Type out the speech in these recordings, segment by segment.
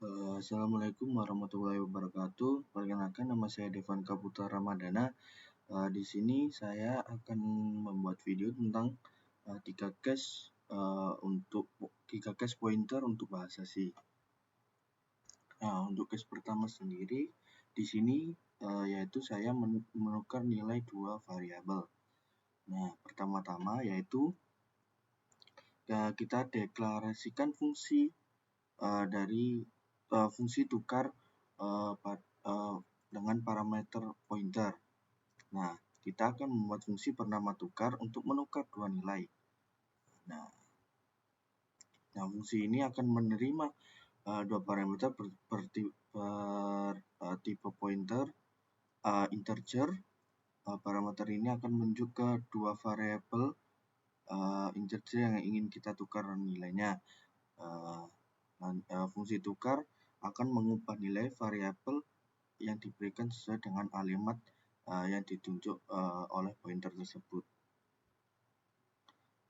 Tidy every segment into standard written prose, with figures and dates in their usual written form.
Assalamualaikum warahmatullahi wabarakatuh. Perkenalkan, nama saya Devan Kaputra Ramadana. Di sini saya akan membuat video tentang 3 case untuk 3 case pointer untuk bahasa C. Nah, untuk case pertama sendiri di sini yaitu saya menukar nilai 2 variabel. Nah, pertama-tama yaitu kita deklarasikan fungsi dari fungsi tukar dengan parameter pointer. Nah, kita akan membuat fungsi bernama tukar untuk menukar dua nilai. Nah, fungsi ini akan menerima dua parameter tipe pointer integer. Parameter ini akan menunjuk ke dua variabel integer yang ingin kita tukar nilainya. Fungsi tukar akan mengubah nilai variabel yang diberikan sesuai dengan alimat yang ditunjuk oleh pointer tersebut.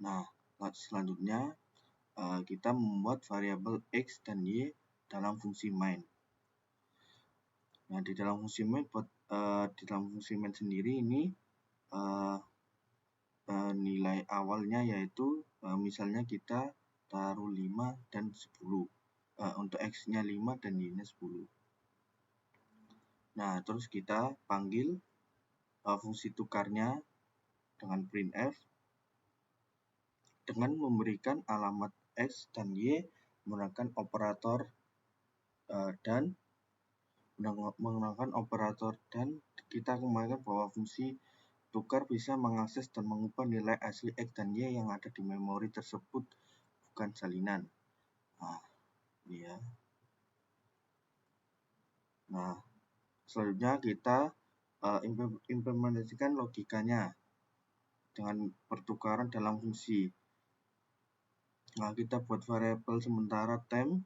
Nah, selanjutnya kita membuat variabel X dan Y dalam fungsi main. Nah, di dalam fungsi main sendiri ini nilai awalnya yaitu misalnya kita taruh 5 dan 10. Untuk X-nya 5 dan Y-nya 10. Nah, terus kita panggil fungsi tukarnya dengan printf dengan memberikan alamat X dan Y menggunakan operator dan kita kembangkan bahwa fungsi tukar bisa mengakses dan mengubah nilai asli X dan Y yang ada di memori tersebut, bukan salinan. Nah, ini ya. Nah, selanjutnya kita implementasikan logikanya dengan pertukaran dalam fungsi. Nah, kita buat variabel sementara temp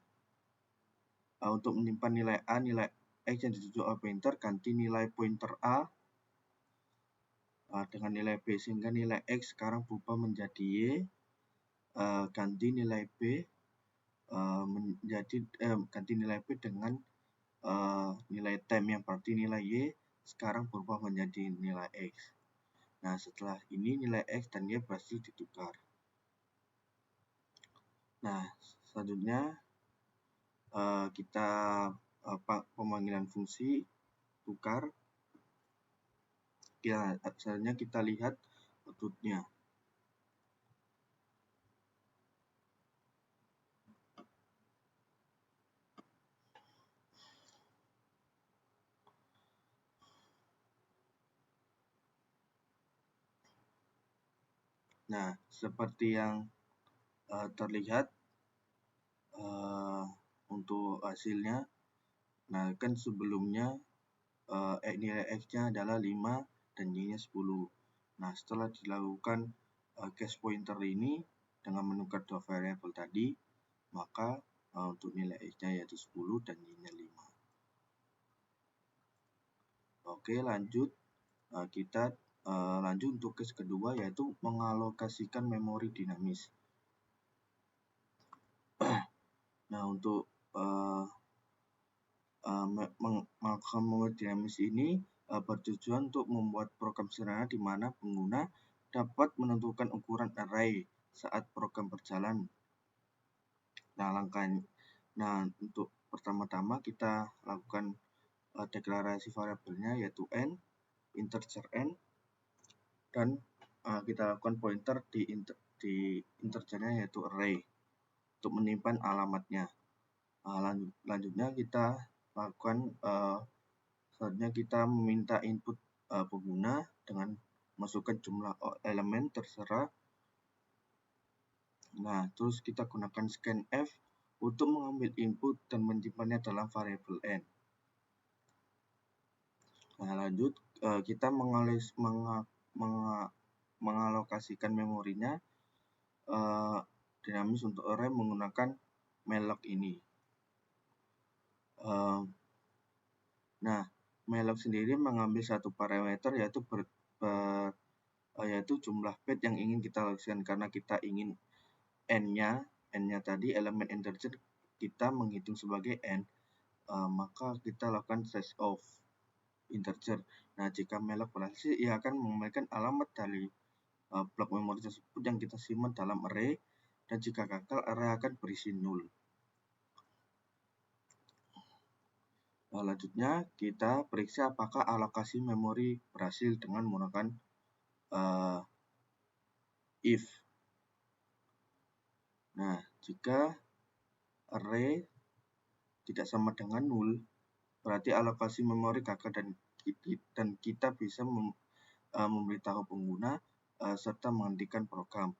untuk menyimpan nilai A, nilai X yang ditunjuk oleh pointer, ganti nilai pointer A dengan nilai B, sehingga nilai X sekarang berubah menjadi Y, ganti nilai B ganti nilai B dengan nilai temp yang berarti nilai Y sekarang berubah menjadi nilai X. Nah, setelah ini nilai X dan Y berhasil ditukar. Nah, selanjutnya kita pemanggilan fungsi tukar. Ya, selanjutnya kita lihat outputnya. Nah, seperti yang terlihat untuk hasilnya. Nah, kan sebelumnya nilai X-nya adalah 5 dan Y-nya 10. Nah, setelah dilakukan case pointer ini dengan menukar dua variabel tadi, maka untuk nilai X-nya yaitu 10 dan Y-nya 5. Oke, lanjut. Kita lanjut untuk case kedua, yaitu mengalokasikan memori dinamis. Nah, untuk mengalokasikan memori dinamis ini bertujuan untuk membuat program sederhana di mana pengguna dapat menentukan ukuran array saat program berjalan. Nah, untuk pertama-tama kita lakukan deklarasi variabelnya yaitu n, integer n, dan kita lakukan pointer di integernya yaitu array untuk menyimpan alamatnya. Lanjutnya kita lakukan selanjutnya kita meminta input pengguna dengan masukkan jumlah elemen terserah. Nah, terus kita gunakan scanf untuk mengambil input dan menyimpannya dalam variabel n. Nah, lanjut kita mengalokasikan memorinya dinamis untuk array menggunakan malloc ini. Nah, malloc sendiri mengambil satu parameter yaitu jumlah bit yang ingin kita alokasikan, karena kita ingin n-nya tadi elemen integer kita menghitung sebagai n, maka kita lakukan slash of integer. Nah, jika malloc berhasil, ia akan mengembalikan alamat dari blok memori tersebut yang kita simpan dalam array, dan jika gagal, array akan berisi null. Selanjutnya, kita periksa apakah alokasi memori berhasil dengan menggunakan if. Nah, jika array tidak sama dengan null, berarti alokasi memori gagal, dan kita bisa memberitahu pengguna serta menghentikan program.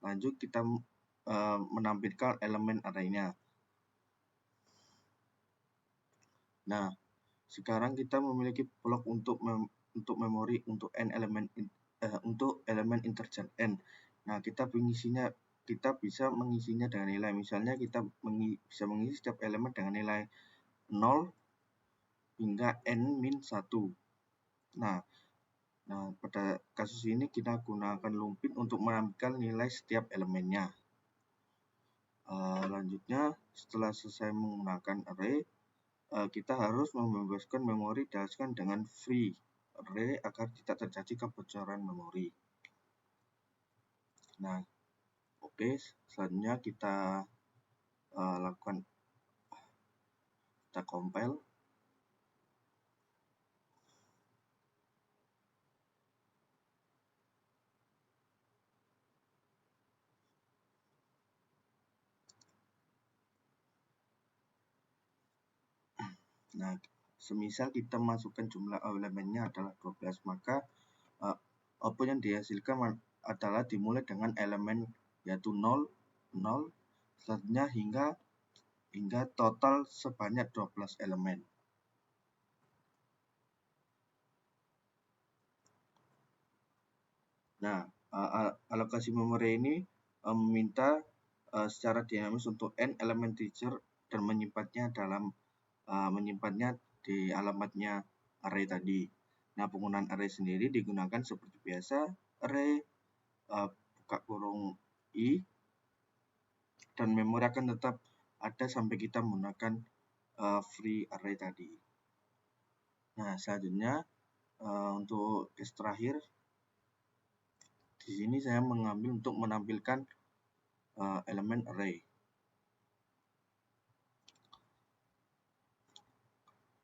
Lanjut, kita menampilkan elemen array-nya. Nah, sekarang kita memiliki blok untuk memori untuk elemen integer n. Nah, kita bisa mengisinya dengan nilai. Misalnya kita bisa mengisi setiap elemen dengan nilai 0 hingga n-1. Nah, pada kasus ini kita gunakan looping untuk menampilkan nilai setiap elemennya. Lanjutnya, setelah selesai menggunakan array, kita harus membebaskan memori didasarkan dengan free array agar tidak terjadi kebocoran memori. Nah, oke, selanjutnya kita compile. Nah, semisal kita masukkan jumlah elemennya adalah 12, maka output yang dihasilkan adalah dimulai dengan elemen yaitu 0, 0, selanjutnya hingga total sebanyak 12 elemen. Nah, alokasi memori ini meminta secara dinamis untuk n elemen integer dan menyimpannya di alamatnya array tadi. Nah, penggunaan array sendiri digunakan seperti biasa, array buka kurung i, dan memori akan tetap ada sampai kita menggunakan free array tadi. Nah, selanjutnya untuk case terakhir, di sini saya mengambil untuk menampilkan elemen array.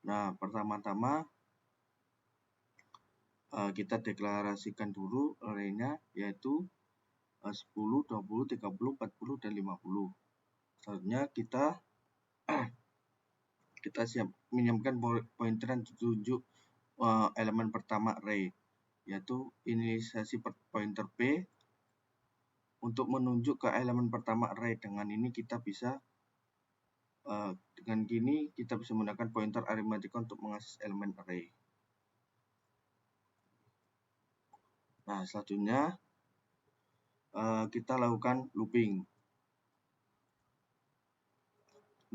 Nah, pertama-tama kita deklarasikan dulu array-nya, yaitu 10, 20, 30, 40, dan 50. Selanjutnya kita siap menyiapkan pointer yang tunjuk elemen pertama array, yaitu inisialisasi pointer P untuk menunjuk ke elemen pertama array. Dengan gini kita bisa menggunakan pointer arithmetica untuk mengakses elemen array. Nah, selanjutnya kita lakukan looping.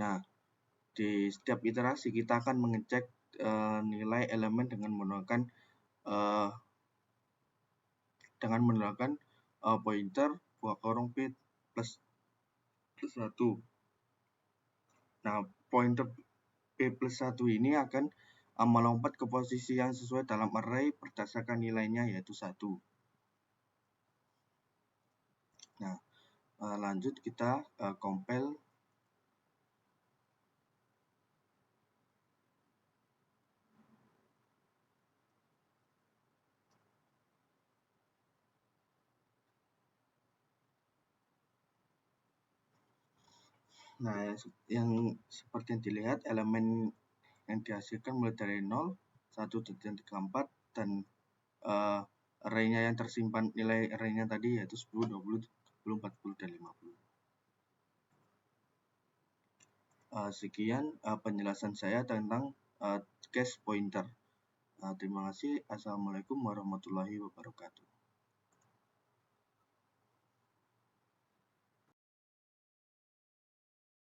Nah, di setiap iterasi kita akan mengecek nilai elemen dengan menggunakan pointer buka kurung P plus 1. Nah, pointer P plus 1 ini akan melompat ke posisi yang sesuai dalam array berdasarkan nilainya, yaitu 1. Nah, lanjut kita compile. Nah, yang seperti yang dilihat, elemen yang dihasilkan mulai dari 0, 1, 2, 3, 4, dan array-nya yang tersimpan, nilai array-nya tadi yaitu 10, 20, 30, 40, dan 50. Sekian penjelasan saya tentang case pointer. Terima kasih. Assalamualaikum warahmatullahi wabarakatuh.